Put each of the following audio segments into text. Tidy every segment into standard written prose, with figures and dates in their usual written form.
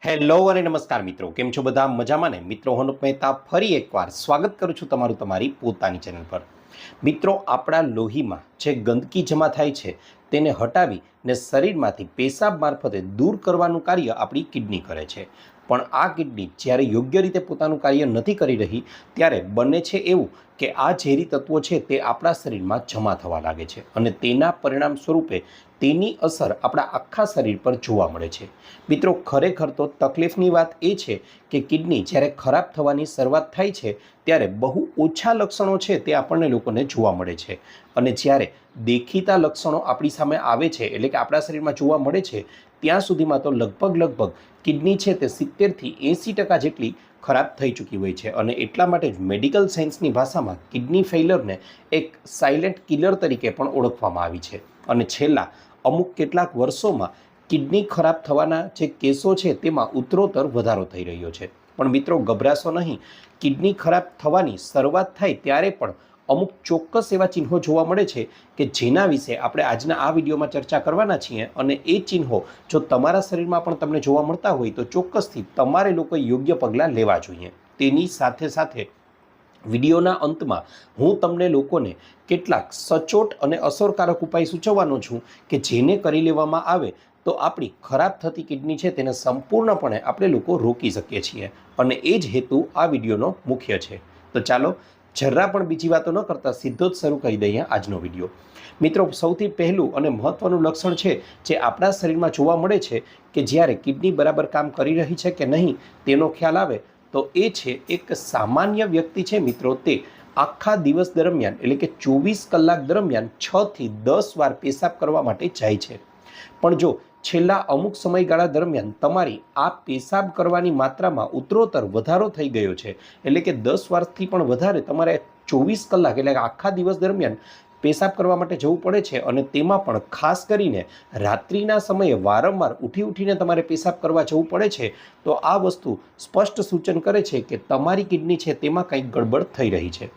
Hello અને નમસ્કાર મિત્રો, કેમ છો બધા? મજામાં ને? મિત્રો, હું મહેતા ફરી એકવાર સ્વાગત કરું છું તમારું તમારી પોતાની ચેનલ પર। મિત્રો, આપણા લોહીમાં જે ગંદકી જમા થાય છે તેને હટાવી ને શરીરમાંથી પેશાબ મારફતે દૂર કરવાનું કાર્ય આપણી કિડની કરે છે। પણ આ કિડની જ્યારે યોગ્ય રીતે પોતાનું કાર્ય નથી કરી રહી ત્યારે બને છે એવું કે આ ઝેરી તત્વો છે તે આપણા શરીરમાં જમા થવા લાગે છે અને તેના પરિણામ સ્વરૂપે તેની અસર આપણા આખા શરીર પર જોવા મળે છે। મિત્રો, ખરેખર તો તકલીફની વાત એ છે કે કિડની જ્યારે ખરાબ થવાની શરૂઆત થાય છે ત્યારે બહુ ઓછા લક્ષણો છે તે આપણને લોકોને જોવા મળે છે અને જ્યારે દેખીતા લક્ષણો આપણી સામે આવે છે એટલે કે આપણા શરીરમાં જોવા મળે છે ત્યાં સુધીમાં તો લગભગ કિડની છે તે 70થી 80% જેટલી ખરાબ થઈ ચૂકી હોય છે અને એટલા માટે જ મેડિકલ સાયન્સની ભાષામાં કિડની ફેઇલરને એક સાયલેન્ટ કિલર તરીકે પણ ઓળખવામાં આવી છે અને છેલ્લા અમુક કેટલાક વર્ષોમાં કિડની ખરાબ થવાના જે કેસો છે તેમાં ઉત્તરોત્તર વધારો થઈ રહ્યો છે। પણ મિત્રો, ગભરાશો નહીં। કિડની ખરાબ થવાની શરૂઆત થાય ત્યારે પણ અમુક ચોક્કસ એવા ચિહ્નો જોવા મળે છે કે જેના વિશે આપણે આજના આ વિડીયોમાં ચર્ચા કરવાના છીએ અને એ ચિહ્નો જો તમારા શરીરમાં પણ તમને જોવા મળતા હોય તો ચોક્કસથી તમારે લોકોએ યોગ્ય પગલાં લેવા જોઈએ। તેની સાથે સાથે વિડીયોના અંતમાં હું તમને લોકોને કેટલાક સચોટ અને અસરકારક ઉપાય સૂચવવાનો છું કે જેને કરી લેવામાં આવે તો આપણી ખરાબ થતી કિડની છે તેને સંપૂર્ણપણે આપણે લોકો રોકી શકીએ છીએ અને એ જ હેતુ આ વિડીયોનો મુખ્ય છે। તો ચાલો જરા પણ બીજી વાતો ન કરતાં સીધો જ શરૂ કરી દઈએ આજનો વિડીયો। મિત્રો, સૌથી પહેલું અને મહત્ત્વનું લક્ષણ છે જે આપણા શરીરમાં જોવા મળે છે કે જ્યારે કિડની બરાબર કામ કરી રહી છે કે નહીં તેનો ખ્યાલ આવે તો એ છે એક સામાન્ય વ્યક્તિ છે મિત્રો તે આખા દિવસ દરમિયાન એટલે કે 24 કલાક દરમિયાન 6 થી 10 વાર પેશાબ કરવા માટે જાય છે। પણ જો છેલ્લા અમુક સમયગાળા દરમિયાન તમારી આ પેશાબ કરવાની માત્રામાં ઉત્તરોત્તર વધારો થઈ ગયો છે એટલે કે 10 વારથી પણ વધારે તમારે 24 કલાક એટલે કે આખા દિવસ દરમિયાન પેશાબ કરવા માટે જવું પડે છે અને તેમાં પણ ખાસ કરીને રાત્રિના સમયે વારંવાર ઉઠીને તમારે પેશાબ કરવા જવું પડે છે તો આ વસ્તુ સ્પષ્ટ સૂચન કરે છે કે તમારી કિડની છે તેમાં કંઈક ગડબડ થઈ રહી છે।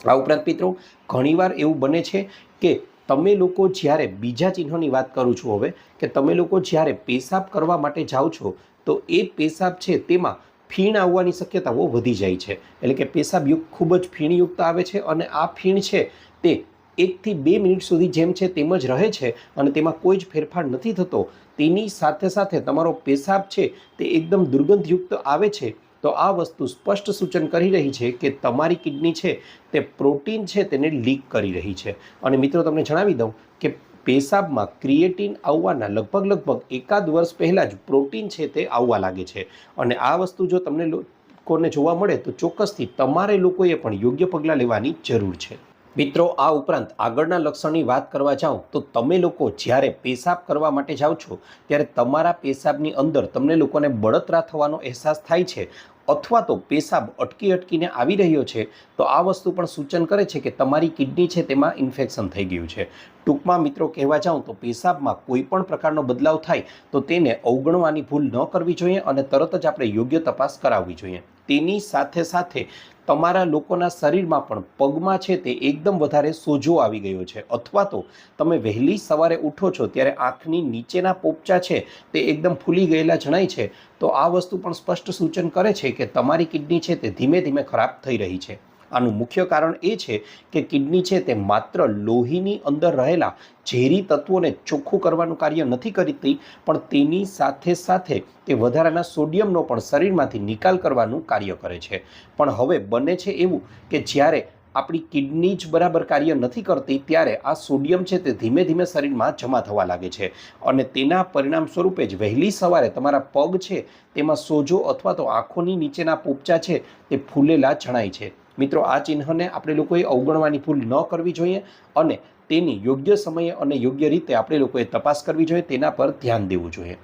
આ ઉપરાંત મિત્રો, ઘણીવાર એવું બને છે કે તમે લોકો જ્યારે બીજા ચિહ્નોની વાત કરું છું હવે કે તમે લોકો જ્યારે પેશાબ કરવા માટે જાઓ છો તો એ પેશાબ છે તેમાં ફીણ આવવાની શક્યતાઓ વધી જાય છે એટલે કે પેશાબયુક્ત ખૂબ જ ફીણયુક્ત આવે છે અને આ ફીણ છે તે 1 થી 2 મિનિટ સુધી જેમ છે તેમ જ રહે છે અને તેમાં કોઈ જ ફેરફાર નથી થતો। તેની સાથે સાથે તમારો પેશાબ છે તે એકદમ દુર્ગંધયુક્ત આવે છે તો આ વસ્તુ સ્પષ્ટ સૂચન કરી રહી છે કે તમારી કિડની છે તે પ્રોટીન છે તેને લીક કરી રહી છે। અને મિત્રો, તમને જણાવી દઉં કે પેશાબમાં ક્રિએટિન આવવાના લગભગ એકાદ વર્ષ પહેલાં જ પ્રોટીન છે તે આવવા લાગે છે અને આ વસ્તુ જો તમને લોકોને જોવા મળે તો ચોક્કસથી તમારે લોકોએ પણ યોગ્ય પગલાં લેવાની જરૂર છે। મિત્રો, આ ઉપરાંત આગળના લક્ષણની વાત કરવા જાઉં તો તમે લોકો જ્યારે પેશાબ કરવા માટે જાઓ છો ત્યારે તમારા પેશાબની અંદર તમને લોકોને બળતરા થવાનો અહેસાસ થાય છે અથવા તો પેશાબ અટકીને આવી રહ્યો છે તો આ વસ્તુ પણ સૂચન કરે છે કે તમારી કિડની છે તેમાં ઇન્ફેક્શન થઈ ગયું છે। ટૂંકમાં મિત્રો, કહેવા જાઉં તો પેશાબમાં કોઈ પણ પ્રકારનો બદલાવ થાય તો તેને અવગણવાની ભૂલ ન કરવી જોઈએ અને તરત જ આપણે યોગ્ય તપાસ કરાવવી જોઈએ। તેની સાથે સાથે તમારા લોકોના શરીરમાં પણ પગમાં છે તે એકદમ વધારે સોજો આવી ગયો છે અથવા તો તમે વહેલી સવારે ઉઠો છો ત્યારે આંખની નીચેના પોપચા છે તે એકદમ ફૂલી ગયેલા જણાય છે તો આ વસ્તુ પણ સ્પષ્ટ સૂચન કરે છે કે તમારી કિડની છે તે ધીમે ધીમે ખરાબ થઈ રહી છે। આનું મુખ્ય કારણ એ છે કે કિડની છે તે માત્ર લોહીની અંદર રહેલા ઝેરી તત્વોને ચોખ્ખું કરવાનું કાર્ય નથી કરતી પણ તેની સાથે સાથે તે વધારાના સોડિયમનો પણ શરીરમાંથી નિકાલ કરવાનું કાર્ય કરે છે। પણ હવે બને છે એવું કે જ્યારે આપણી કિડની જ બરાબર કાર્ય નથી કરતી ત્યારે આ સોડિયમ છે તે ધીમે ધીમે શરીરમાં જમા થવા લાગે છે અને તેના પરિણામ સ્વરૂપે જ વહેલી સવારે તમારા પગ છે તેમાં સોજો અથવા તો આંખોની નીચેના પોપચા છે તે ફૂલેલા જણાય છે। મિત્રો, આ ચિહ્નને આપણે લોકોએ અવગણવાની ભૂલ ન કરવી જોઈએ અને તેની યોગ્ય સમયે અને યોગ્ય રીતે આપણે લોકોએ તપાસ કરવી જોઈએ, તેના પર ધ્યાન દેવું જોઈએ।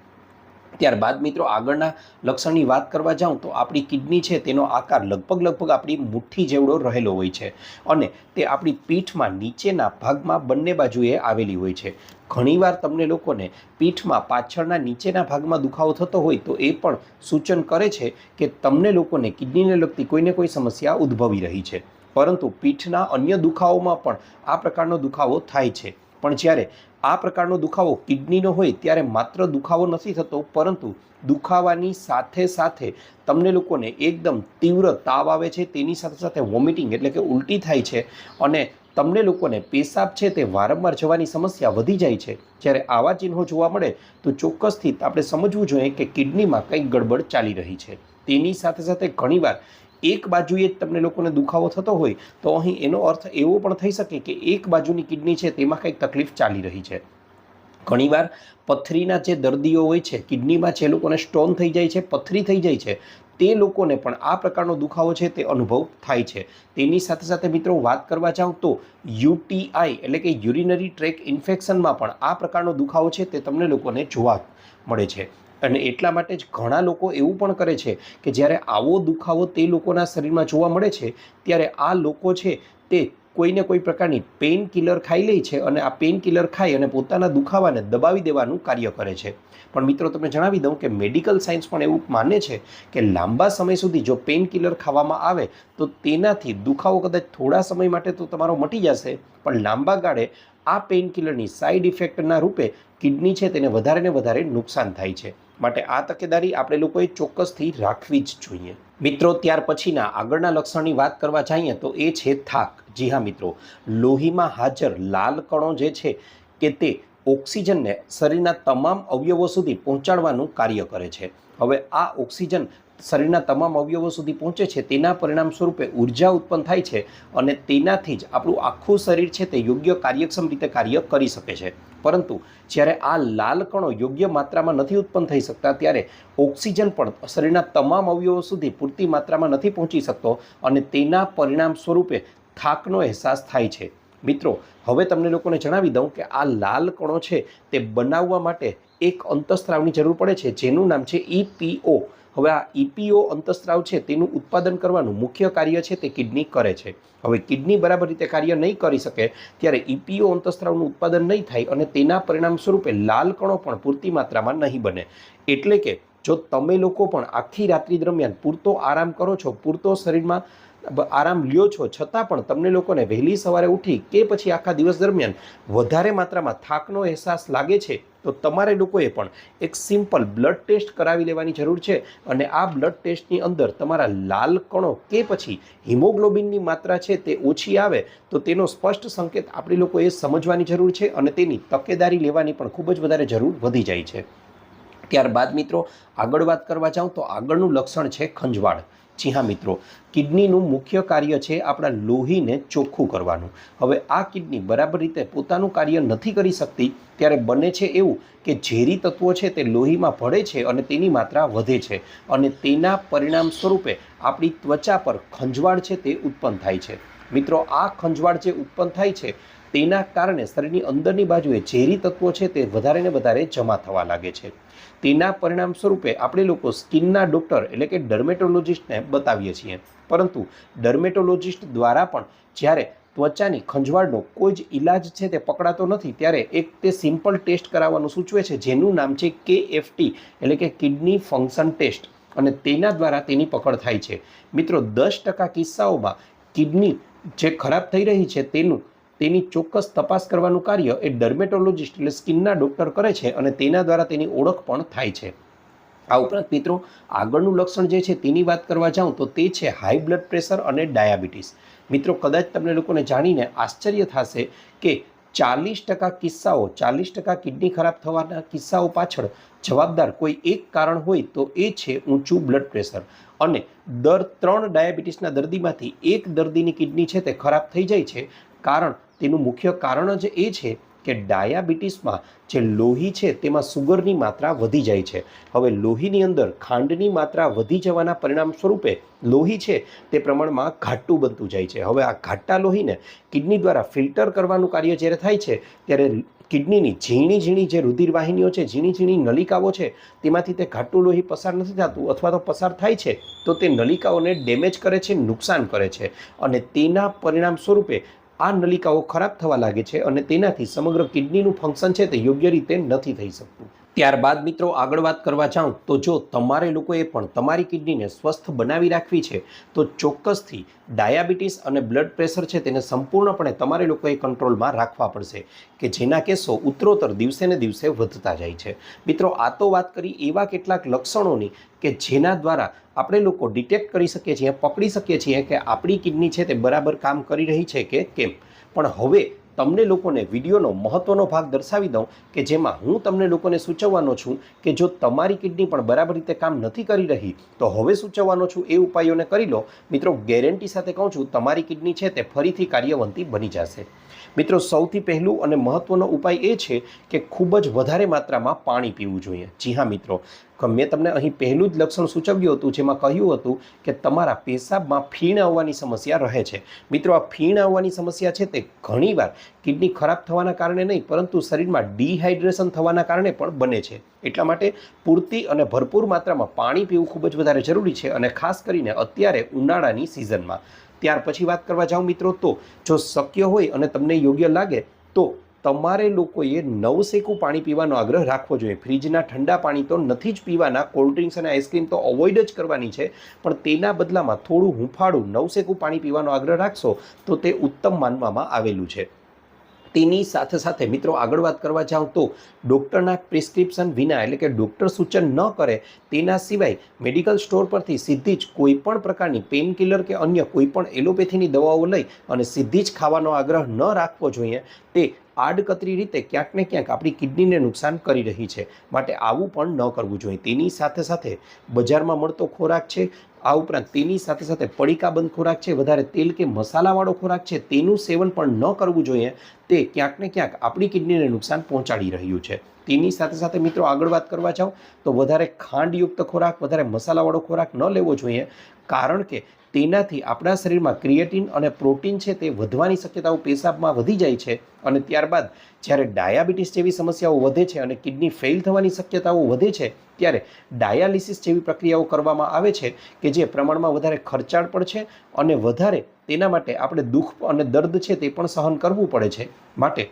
ત્યારબાદ મિત્રો, આગળના લક્ષણની વાત કરવા જાઉં તો આપણી કિડની છે તેનો આકાર લગભગ આપણી મુઠ્ઠી જેવડો રહેલો હોય છે અને તે આપણી પીઠમાં નીચેના ભાગમાં બંને બાજુએ આવેલી હોય છે। ઘણીવાર તમને લોકોને પીઠમાં પાછળના નીચેના ભાગમાં દુખાવો થતો હોય તો એ પણ સૂચન કરે છે કે તમને લોકોને કિડનીને લગતી કોઈને કોઈ સમસ્યા ઉદ્ભવી રહી છે। પરંતુ પીઠના અન્ય દુખાવોમાં પણ આ પ્રકારનો દુખાવો થાય છે પણ જ્યારે આ પ્રકારનો દુખાવો કિડનીનો હોય ત્યારે માત્ર દુખાવો નથી થતો, પરંતુ દુખાવાની સાથે સાથે તમને લોકોને એકદમ તીવ્ર તાવ આવે છે, તેની સાથે સાથે વોમિટિંગ એટલે કે ઉલટી થાય છે અને તમને લોકોને પેશાબ છે તે વારંવાર જવાની સમસ્યા વધી જાય છે. જ્યારે આવા ચિહ્નો જોવા મળે તો ચોક્કસથી આપણે સમજવું જોઈએ કે કિડનીમાં કંઈક ગડબડ ચાલી રહી છે. તેની સાથે સાથે ઘણીવાર એક બાજુએ જ તમને લોકોને દુખાવો થતો હોય તો અહીં એનો અર્થ એવો પણ થઈ શકે કે એક બાજુની કિડની છે તેમાં કંઈક તકલીફ ચાલી રહી છે. ઘણીવાર પથરીના જે દર્દીઓ હોય છે, કિડનીમાં જે લોકોને સ્ટોન થઈ જાય છે, પથરી થઈ જાય છે, તે લોકોને પણ આ પ્રકારનો દુખાવો છે તે અનુભવ થાય છે. તેની સાથે સાથે મિત્રો વાત કરવા જાઉં તો યુટીઆઈ એટલે કે યુરિનરી ટ્રેક ઇન્ફેક્શનમાં પણ આ પ્રકારનો દુખાવો છે તે તમને લોકોને જોવા મળે છે. અને એટલા માટે જ ઘણા લોકો એવું પણ કરે છે કે જ્યારે આવો દુખાવો તે લોકોના શરીરમાં જોવા મળે છે ત્યારે આ લોકો છે તે કોઈને કોઈ પ્રકારની પેઇન કિલર ખાઈ લે છે અને આ પેઇન કિલર ખાઈ અને પોતાના દુખાવાને દબાવી દેવાનું કાર્ય કરે છે. પણ મિત્રો તમને જણાવી દઉં કે મેડિકલ સાયન્સ પણ એવું માને છે કે લાંબા સમય સુધી જો પેઇન કિલર ખાવામાં આવે તો તેનાથી દુખાવો કદાચ થોડા સમય માટે તો તમારો મટી જશે, પણ લાંબા ગાળે આ પેઇન કિલરની સાઇડ ઇફેક્ટના રૂપે કિડની છે તેને વધારે ને વધારે નુકસાન થાય છે. માટે આ તકેદારી આપણે લોકોએ ચોક્કસથી રાખવી જ જોઈએ. મિત્રો ત્યાર પછીના આગળના લક્ષણની વાત કરવા જઈએ તો એ છે થાક. જી હા મિત્રો, લોહીમાં હાજર લાલ કણો જે છે કે તે ઓક્સિજનને શરીરના તમામ અવયવો સુધી પહોંચાડવાનું કાર્ય કરે છે. હવે આ ઓક્સિજન શરીરના તમામ અવયવો સુધી પહોંચે છે, તેના પરિણામ સ્વરૂપે ઉર્જા ઉત્પન્ન થાય છે અને તેનાથી જ આપણું આખું શરીર છે તે યોગ્ય કાર્યક્ષમ રીતે કાર્ય કરી શકે છે. પરંતુ જ્યારે આ લાલ કણો યોગ્ય માત્રામાં નથી ઉત્પન્ન થઈ શકતા ત્યારે ઓક્સિજન પણ શરીરના તમામ અવયવો સુધી પૂરતી માત્રામાં નથી પહોંચી શકતો અને તેના પરિણામ સ્વરૂપે થાકનો અહેસાસ થાય છે. મિત્રો હવે તમને લોકોને જણાવી દઉં કે આ લાલ કણો છે તે બનાવવા માટે એક અંતઃસ્ત્રાવની જરૂર પડે છે જેનું નામ છે EPO. હવે આ EPO અંતઃસ્ત્રાવ છે તેનું ઉત્પાદન કરવાનું મુખ્ય કાર્ય છે તે કિડની કરે છે. હવે કિડની બરાબર રીતે કાર્ય નહીં કરી શકે ત્યારે EPO અંતઃસ્ત્રાવનું ઉત્પાદન નહીં થાય અને તેના પરિણામ સ્વરૂપે લાલ કણો પણ પૂરતી માત્રામાં નહીં બને. એટલે કે જો તમે લોકો પણ આખી રાત્રિ દરમિયાન પૂરતો આરામ કરો છો, પૂરતો શરીરમાં આરામ લ્યો છો, છતાં પણ તમને લોકોને વહેલી સવારે ઉઠી કે પછી આખા દિવસ દરમિયાન વધારે માત્રામાં થાકનો અહેસાસ લાગે છે તો તમારે લોકોએ પણ એક સિમ્પલ બ્લડ ટેસ્ટ કરાવી લેવાની જરૂર છે. અને આ બ્લડ ટેસ્ટની અંદર તમારા લાલ કણો કે પછી હિમોગ્લોબિનની માત્રા છે તે ઓછી આવે તો તેનો સ્પષ્ટ સંકેત આપણે લોકોએ સમજવાની જરૂર છે અને તેની તકેદારી લેવાની પણ ખૂબ જ વધારે જરૂર વધી જાય છે. ત્યારબાદ મિત્રો આગળ વાત કરવા જાઉં તો આગળનું લક્ષણ છે ખંજવાળ. જી હા મિત્રો, કિડનીનું મુખ્ય કાર્ય છે આપણા લોહીને ચોખ્ખું કરવાનું. હવે આ કિડની બરાબર રીતે પોતાનું કાર્ય નથી કરી શકતી ત્યારે બને છે એવું કે ઝેરી તત્વો છે તે લોહીમાં ભળે છે અને તેની માત્રા વધે છે અને તેના પરિણામ સ્વરૂપે આપણી ત્વચા પર ખંજવાળ છે તે ઉત્પન્ન થાય છે. મિત્રો આ ખંજવાળ જે ઉત્પન્ન થાય છે તેના કારણે શરીરની અંદરની બાજુએ ઝેરી તત્વો છે તે વધારે ને વધારે જમા થવા લાગે છે. તેના પરિણામ સ્વરૂપે આપણે લોકો સ્કિનના ડૉક્ટર એટલે કે ડર્મેટોલોજિસ્ટને બતાવીએ છીએ, પરંતુ ડર્મેટોલોજિસ્ટ દ્વારા પણ જ્યારે ત્વચાની ખંજવાળનો કોઈ જ ઇલાજ છે તે પકડાતો નથી ત્યારે એક તે સિમ્પલ ટેસ્ટ કરાવવાનું સૂચવે છે જેનું નામ છે KFT એટલે કે કિડની ફંક્શન ટેસ્ટ અને તેના દ્વારા તેની પકડ થાય છે. મિત્રો 10% કિસ્સાઓમાં કિડની જે ખરાબ થઈ રહી છે તેની ચોક્કસ તપાસ કરવાનું કાર્ય એ ડર્મેટોલોજિસ્ટ એટલે સ્કિનના ડૉક્ટર કરે છે અને તેના દ્વારા તેની ઓળખ પણ થાય છે. આ ઉપરાંત મિત્રો આગળનું લક્ષણ જે છે તેની વાત કરવા જાઉં તો તે છે હાઈ બ્લડ પ્રેશર અને ડાયાબિટીસ. મિત્રો કદાચ તમને લોકોને જાણીને આશ્ચર્ય થશે કે 40% કિસ્સાઓ 40% કિડની ખરાબ થવાના કિસ્સાઓ પાછળ જવાબદાર કોઈ એક કારણ હોય તો એ છે ઊંચું બ્લડ પ્રેશર. અને દર 3 ડાયાબિટીસના દર્દીમાંથી એક દર્દીની કિડની છે તે ખરાબ થઈ જાય છે. તેનું મુખ્ય કારણ જ એ છે કે ડાયાબિટીસમાં જે લોહી છે તેમાં સુગરની માત્રા વધી જાય છે. હવે લોહીની અંદર ખાંડની માત્રા વધી જવાના પરિણામ સ્વરૂપે લોહી છે તે પ્રમાણમાં ઘાટું બનતું જાય છે. હવે આ ઘાટા લોહીને કિડની દ્વારા ફિલ્ટર કરવાનું કાર્ય જ્યારે થાય છે ત્યારે કિડનીની ઝીણી જે રુધિરવાહિનીઓ છે, ઝીણી નલિકાઓ છે તેમાંથી તે ઘાટું લોહી પસાર નથી થતું અથવા તો પસાર થાય છે તો તે નલિકાઓને ડેમેજ કરે છે, નુકસાન કરે છે અને તેના પરિણામ સ્વરૂપે આ નલિકાઓ ખરાબ થવા લાગે છે અને તેનાથી સમગ્ર કિડનીનું ફંક્શન છે તે યોગ્ય રીતે નથી થઈ શકતું. ત્યારબાદ મિત્રો આગળ વાત કરવા જાઉં તો જો તમારે લોકોએ પણ તમારી કિડનીને સ્વસ્થ બનાવી રાખવી છે તો ચોક્કસથી ડાયાબિટીસ અને બ્લડ પ્રેશર છે તેને સંપૂર્ણપણે તમારે લોકોએ કંટ્રોલમાં રાખવા પડશે કે જેના કેસો ઉત્તરોત્તર દિવસે ને દિવસે વધતા જાય છે। મિત્રો આ તો વાત કરી એવા કેટલાક લક્ષણોની કે જેના દ્વારા આપણે લોકો ડિટેક્ટ કરી શકીએ છીએ, પકડી શકીએ છીએ કે આપણી કિડની છે તે બરાબર કામ કરી રહી છે કે કેમ। પણ હવે તમને લોકોને વિડીયોનો મહત્વનો ભાગ દર્શાવી દઉં કે જેમાં હું તમને લોકોને સૂચવવાનો છું કે જો તમારી કિડની પણ બરાબર રીતે કામ નથી કરી રહી તો હવે સૂચવવાનો છું એ ઉપાયોને કરી લો। મિત્રો ગેરંટી સાથે કહું છું તમારી કિડની છે તે ફરીથી કાર્યવંતી બની જશે। મિત્રો સૌથી પહેલું અને મહત્વનો ઉપાય એ છે કે ખૂબ જ વધારે માત્રામાં પાણી પીવું જોઈએ। જી હા મિત્રો, મેં તમને અહીં પહેલું જ લક્ષણ સૂચવ્યું હતું જેમાં કહ્યું હતું કે તમારા પેશાબમાં ફીણ આવવાની સમસ્યા રહે છે। મિત્રો આ ફીણ આવવાની સમસ્યા છે તે ઘણીવાર કિડની ખરાબ થવાના કારણે નહીં પરંતુ શરીરમાં ડિહાઇડ્રેશન થવાના કારણે પણ બને છે। એટલા માટે પૂરતી અને ભરપૂર માત્રામાં પાણી પીવું ખૂબ જ વધારે જરૂરી છે અને ખાસ કરીને અત્યારે ઉનાળાની સિઝનમાં। ત્યાર પછી વાત કરવા જાઉં મિત્રો તો જો શક્ય હોય અને તમને યોગ્ય લાગે તો તમારે લોકોએ નવશેકું પાણી પીવાનો આગ્રહ રાખવો જોઈએ। ફ્રીજના ઠંડા પાણી તો નથી જ પીવાના, કોલ્ડ ડ્રિંક્સ અને આઈસ્ક્રીમ તો અવોઇડ જ કરવાની છે, પણ તેના બદલામાં થોડું હૂંફાળું નવશેકું પાણી પીવાનો આગ્રહ રાખશો તો તે ઉત્તમ માનવામાં આવેલું છે। તેની સાથે સાથે મિત્રો આગળ વાત કરવા જાઉં તો ડૉક્ટરના પ્રિસ્ક્રિપ્શન વિના એટલે કે ડૉક્ટર સૂચન ન કરે તેના સિવાય મેડિકલ સ્ટોર પરથી સીધી જ કોઈપણ પ્રકારની પેઇન કિલર કે અન્ય કોઈપણ એલોપેથીની દવાઓ લઈ અને સીધી જ ખાવાનો આગ્રહ ન રાખવો જોઈએ। તે આડકતરી રીતે ક્યાંક ને ક્યાંક આપણી કિડનીને નુકસાન કરી રહી છે, માટે આવું પણ ન કરવું જોઈએ। તેની સાથે સાથે બજારમાં મળતો ખોરાક છે, આ ઉપરાંત તેની સાથે સાથે પડીકાબંધ ખોરાક છે, વધારે તેલ કે મસાલાવાળો ખોરાક છે તેનું સેવન પણ ન કરવું જોઈએ। તે ક્યાંક ને ક્યાંક આપણી કિડનીને નુકસાન પહોંચાડી રહ્યું છે। તેની સાથે સાથે મિત્રો આગળ વાત કરવા જાઉં તો વધારે ખાંડયુક્ત ખોરાક, વધારે મસાલાવાળો ખોરાક ન લેવો જોઈએ, કારણ કે તેનાથી આપણા શરીરમાં ક્રિએટિન અને પ્રોટીન છે તે વધવાની શક્યતાઓ પેશાબમાં વધી જાય છે અને ત્યારબાદ જ્યારે ડાયાબિટીસ જેવી સમસ્યાઓ વધે છે અને કિડની ફેલ થવાની શક્યતાઓ વધે છે ત્યારે ડાયાલિસિસ જેવી પ્રક્રિયાઓ કરવામાં આવે છે કે જે પ્રમાણમાં વધારે ખર્ચાળ પણ છે અને વધારે તેના માટે આપણે દુઃખ અને દર્દ છે તે પણ સહન કરવું પડે છે, માટે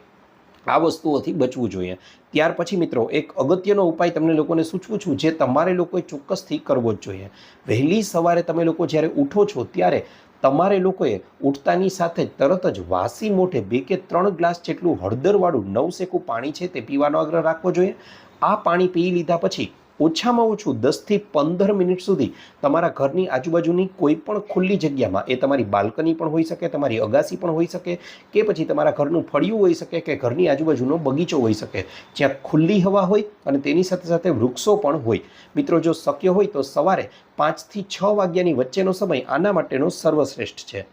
આ વસ્તુઓથી બચવું જોઈએ। ત્યાર પછી મિત્રો એક અગત્યનો ઉપાય તમને લોકોને સૂચવું છું જે તમારે લોકોએ ચોક્કસથી કરવો જ જોઈએ। વહેલી સવારે તમે લોકો જ્યારે ઉઠો છો ત્યારે તમારે લોકોએ ઉઠતાની સાથે તરત જ વાસી મોઢે 2 કે 3 ગ્લાસ જેટલું હળદરવાળું નવશેકું પાણી છે તે પીવાનો આગ્રહ રાખવો જોઈએ। આ પાણી પી લીધા પછી ઓછામાં ઓછું 10 થી 15 મિનિટ સુધી તમારા ઘરની આજુબાજુની કોઈ પણ ખુલ્લી જગ્યામાં, એ તમારી બાલ્કની પણ હોઈ શકે, તમારી અગાસી પણ હોઈ શકે કે પછી તમારા ઘરનું ફળિયું હોઈ શકે કે ઘરની આજુબાજુનો બગીચો હોઈ શકે, જ્યાં ખુલ્લી હવા હોય અને તેની સાથે સાથે વૃક્ષો પણ હોય। મિત્રો જો શક્ય હોય તો સવારે 5 થી 6 વાગ્યાની વચ્ચેનો સમય આના માટેનો સર્વશ્રેષ્ઠ છે।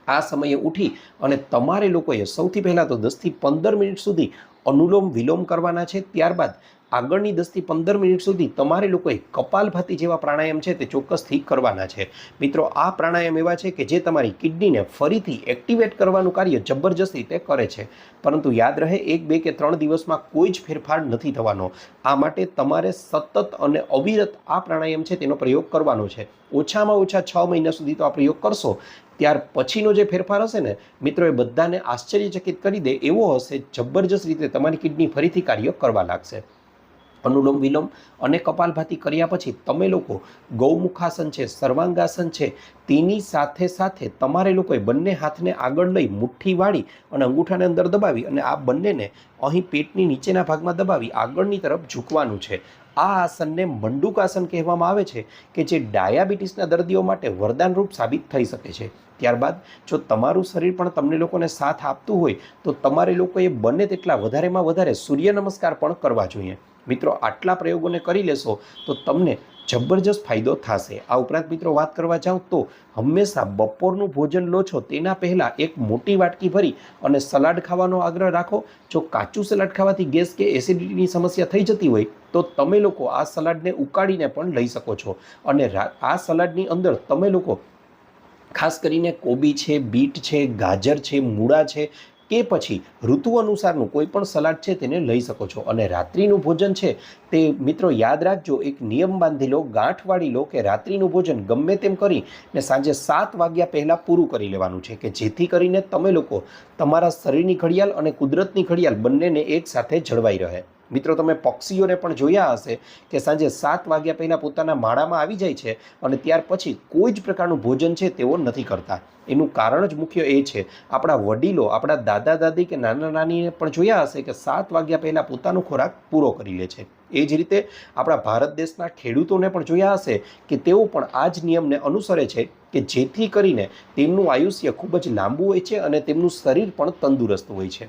આ સમયે ઉઠી અને તમારે લોકોએ સૌથી પહેલાં તો 10 થી 15 મિનિટ સુધી અનુલોમ વિલોમ કરવાના છે। ત્યારબાદ આગળની 10 થી 15 મિનિટ સુધી તમારે લોકોએ કપાલભાતિ જેવા પ્રાણાયામ છે તે ચોક્કસથી કરવાના છે। મિત્રો આ પ્રાણાયામ એવા છે કે જે તમારી કિડનીને ફરીથી એક્ટિવેટ કરવાનું કાર્ય જબરજસ્ત રીતે કરે છે, પરંતુ યાદ રહે 1, 2 કે 3 દિવસમાં કોઈ જ ફેરફાર નથી થવાનો। આ માટે તમારે સતત અને અવિરત આ પ્રાણાયામ છે તેનો પ્રયોગ કરવાનો છે। ઓછામાં ઓછા 6 મહિના સુધી તો આ પ્રયોગ કરશો, ત્યાર પછીનો જે ફેરફાર હશે ને મિત્રો એ બધાને આશ્ચર્યચકિત કરી દે એવો હશે। જબરજસ્ત રીતે તમારી કિડની ફરીથી કાર્ય કરવા લાગશે। અનુલોમ વિલોમ અને કપાલભાતિ કર્યા પછી તમે લોકો ગૌમુખાસન છે, સર્વાંગાસન છે, તેની સાથે સાથે તમારે લોકોએ બંને હાથને આગળ લઈ મુઠ્ઠી વાળી અને અંગૂઠાને અંદર દબાવી અને આ બંનેને અહીં પેટની નીચેના ભાગમાં દબાવી આગળની તરફ ઝૂકવાનું છે। આ આસનને મંડુકાસન કહેવામાં આવે છે કે જે ડાયાબિટીસના દર્દીઓ માટે વરદાનરૂપ સાબિત થઈ શકે છે। ત્યારબાદ જો તમારું શરીર પણ તમને લોકોને સાથ આપતું હોય તો તમારે લોકોએ બને તેટલા વધારેમાં વધારે સૂર્ય નમસ્કાર પણ કરવા જોઈએ। મિત્રો આટલા પ્રયોગોને કરી લેશો તો તમને જબરજસ્ત ફાયદો થશે। આ ઉપરાંત મિત્રો વાત કરવા જાઉં તો હંમેશા બપોરનું ભોજન લો છો તેના પહેલાં એક મોટી વાટકી ભરી અને સલાડ ખાવાનો આગ્રહ રાખો। જો કાચું સલાડ ખાવાથી ગેસ કે એસિડિટીની સમસ્યા થઈ જતી હોય તો તમે લોકો આ સલાડને ઉકાળીને પણ લઈ શકો છો અને આ સલાડની અંદર તમે લોકો ખાસ કરીને કોબી છે, બીટ છે, ગાજર છે, મૂળા છે કે પછી ઋતુ અનુસારનું કોઈ પણ સલાડ છે તેને લઈ શકો છો। અને રાત્રિનું ભોજન છે તે મિત્રો યાદ રાખજો, એક નિયમ બાંધી લો, ગાંઠ વાળી લો કે રાત્રિનું ભોજન ગમે તેમ કરીને સાંજે 7 વાગ્યા પહેલાં પૂરું કરી લેવાનું છે કે જેથી કરીને તમે લોકો તમારા શરીરની ઘડિયાળ અને કુદરતની ઘડિયાળ બંનેને એકસાથે જળવાઈ રહે। મિત્રો તમે પક્ષીઓને પણ જોયા હશે કે સાંજે 7 વાગ્યા પહેલાં પોતાના માળામાં આવી જાય છે અને ત્યાર પછી કોઈ જ પ્રકારનું ભોજન છે તેઓ નથી કરતા. એનું કારણ જ મુખ્ય એ છે, આપણા વડીલો, આપણા દાદા દાદી કે નાના નાનીને પણ જોયા હશે કે 7 વાગ્યા પહેલાં પોતાનો ખોરાક પૂરો કરી લે છે. એ જ રીતે આપણા ભારત દેશના ખેડૂતોને પણ જોયા હશે કે તેઓ પણ આ જ નિયમને અનુસરે છે કે જેથી કરીને તેમનું આયુષ્ય ખૂબ જ લાંબુ હોય છે અને તેમનું શરીર પણ તંદુરસ્ત હોય છે.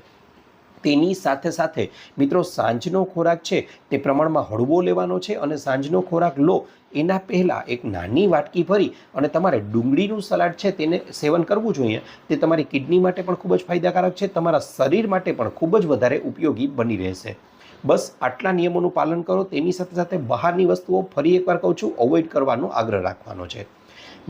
તેની સાથે સાથે મિત્રો સાંજનો ખોરાક છે તે પ્રમાણમાં હળવો લેવાનો છે અને સાંજનો ખોરાક લો એના પહેલાં એક નાની વાટકી ભરી અને તમારે ડુંગળીનું સલાડ છે તેને સેવન કરવું જોઈએ. તે તમારી કિડની માટે પણ ખૂબ જ ફાયદાકારક છે, તમારા શરીર માટે પણ ખૂબ જ વધારે ઉપયોગી બની રહેશે. બસ આટલા નિયમોનું પાલન કરો. તેની સાથે સાથે બહારની વસ્તુઓ ફરી એકવાર કહું છું અવોઇડ કરવાનો આગ્રહ રાખવાનો છે.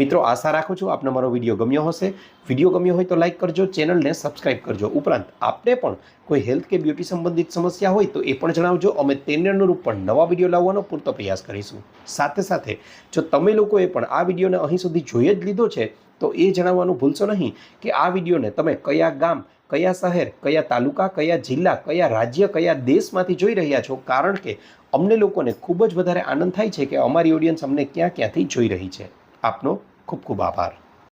મિત્રો આશા રાખું છું આપને મારો વિડીયો ગમ્યો હશે. વિડીયો ગમ્યો હોય તો લાઇક કરજો, ચેનલને સબસ્ક્રાઇબ કરજો. ઉપરાંત આપને પણ કોઈ હેલ્થ કે બ્યુટી સંબંધિત સમસ્યા હોય તો એ પણ જણાવજો. અમે તેને અનુરૂપ પણ નવા વિડીયો લાવવાનો પૂરતો પ્રયાસ કરીશું. સાથે સાથે જો તમે લોકોએ પણ આ વિડીયોને અહીં સુધી જોઈ જ લીધો છે તો એ જણાવવાનું ભૂલશો નહીં કે આ વિડીયોને તમે કયા ગામ, કયા શહેર, કયા તાલુકા, કયા જિલ્લા, કયા રાજ્ય, કયા દેશમાંથી જોઈ રહ્યા છો, કારણ કે અમને લોકોને ખૂબ જ વધારે આનંદ થાય છે કે અમારી ઓડિયન્સ અમને ક્યાં ક્યાંથી જોઈ રહી છે. આપનો ખૂબ ખૂબ આભાર.